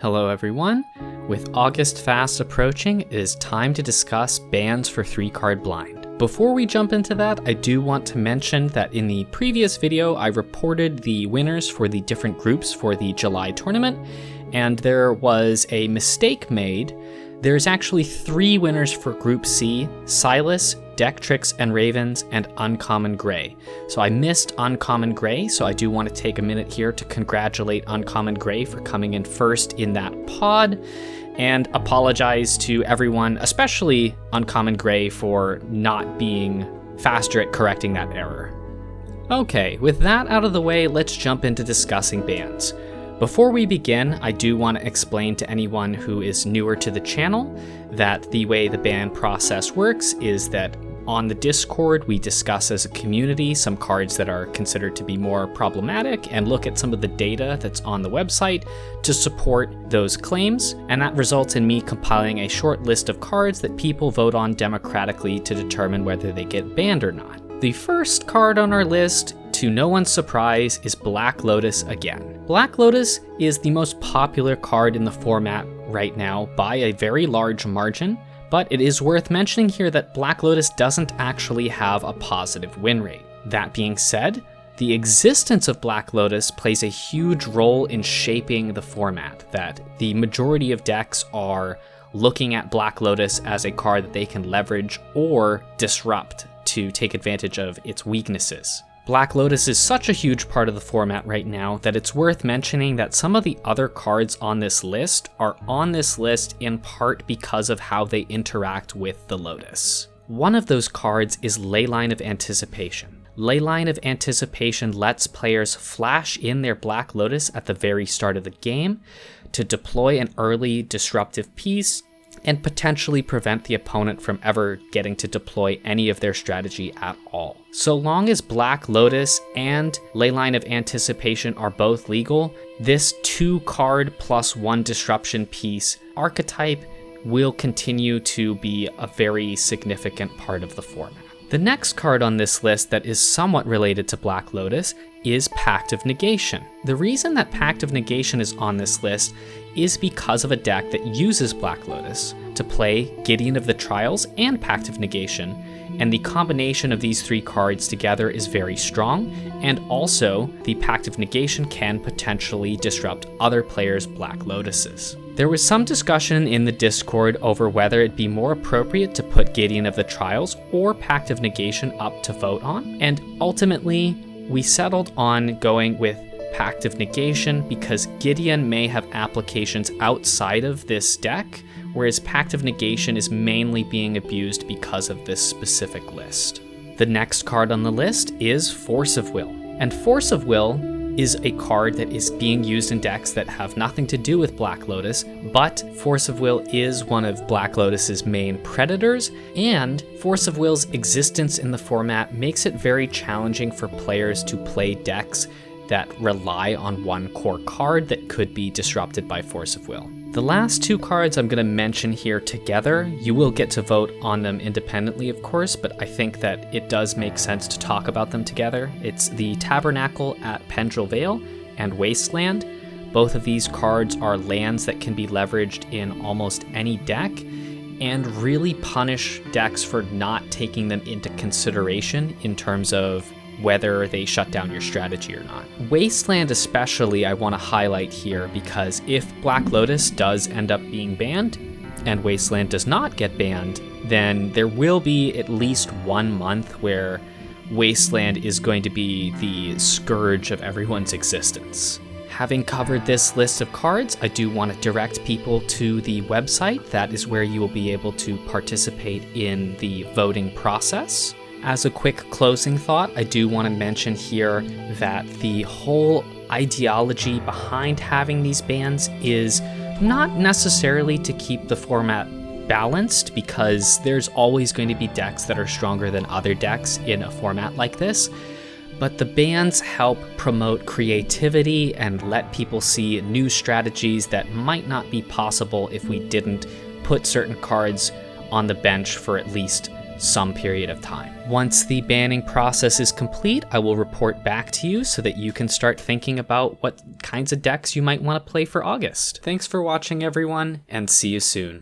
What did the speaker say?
Hello everyone. With August fast approaching, it is time to discuss bans for 3-card blind. Before we jump into that, I do want to mention that in the previous video, I reported the winners for the different groups for the July tournament, and there was a mistake made. There's actually 3 winners for Group C: Silas, Deck Tricks and Ravens, and Uncommon Gray. So I missed Uncommon Gray, so I do want to take a minute here to congratulate Uncommon Gray for coming in first in that pod, and apologize to everyone, especially Uncommon Gray, for not being faster at correcting that error. Okay, with that out of the way, let's jump into discussing bans. Before we begin, I do want to explain to anyone who is newer to the channel that the way the ban process works is that on the Discord, we discuss as a community some cards that are considered to be more problematic and look at some of the data that's on the website to support those claims, and that results in me compiling a short list of cards that people vote on democratically to determine whether they get banned or not. The first card on our list, to no one's surprise, is Black Lotus again. Black Lotus is the most popular card in the format right now by a very large margin, but it is worth mentioning here that Black Lotus doesn't actually have a positive win rate. That being said, the existence of Black Lotus plays a huge role in shaping the format, that the majority of decks are looking at Black Lotus as a card that they can leverage or disrupt to take advantage of its weaknesses. Black Lotus is such a huge part of the format right now that it's worth mentioning that some of the other cards on this list are on this list in part because of how they interact with the Lotus. One of those cards is Leyline of Anticipation. Leyline of Anticipation lets players flash in their Black Lotus at the very start of the game to deploy an early disruptive piece and potentially prevent the opponent from ever getting to deploy any of their strategy at all. So long as Black Lotus and Leyline of Anticipation are both legal, this 2-card plus 1 disruption piece archetype will continue to be a very significant part of the format. The next card on this list that is somewhat related to Black Lotus is Pact of Negation. The reason that Pact of Negation is on this list is because of a deck that uses Black Lotus to play Gideon of the Trials and Pact of Negation, and the combination of these 3 cards together is very strong, and also the Pact of Negation can potentially disrupt other players' Black Lotuses. There was some discussion in the Discord over whether it'd be more appropriate to put Gideon of the Trials or Pact of Negation up to vote on, and ultimately we settled on going with Pact of Negation because Gideon may have applications outside of this deck, whereas Pact of Negation is mainly being abused because of this specific list. The next card on the list is Force of Will, and Force of Will is a card that is being used in decks that have nothing to do with Black Lotus, but Force of Will is one of Black Lotus's main predators, and Force of Will's existence in the format makes it very challenging for players to play decks that rely on one core card that could be disrupted by Force of Will. The last 2 cards I'm going to mention here together, you will get to vote on them independently, of course, but I think that it does make sense to talk about them together. It's the Tabernacle at Pendrell Vale and Wasteland. Both of these cards are lands that can be leveraged in almost any deck and really punish decks for not taking them into consideration in terms of whether they shut down your strategy or not. Wasteland especially I want to highlight here because if Black Lotus does end up being banned and Wasteland does not get banned, then there will be at least 1 month where Wasteland is going to be the scourge of everyone's existence. Having covered this list of cards, I do want to direct people to the website. That is where you will be able to participate in the voting process. As a quick closing thought, I do want to mention here that the whole ideology behind having these bans is not necessarily to keep the format balanced, because there's always going to be decks that are stronger than other decks in a format like this, but the bans help promote creativity and let people see new strategies that might not be possible if we didn't put certain cards on the bench for at least some period of time. Once the banning process is complete, I will report back to you so that you can start thinking about what kinds of decks you might want to play for August. Thanks for watching, everyone, and see you soon.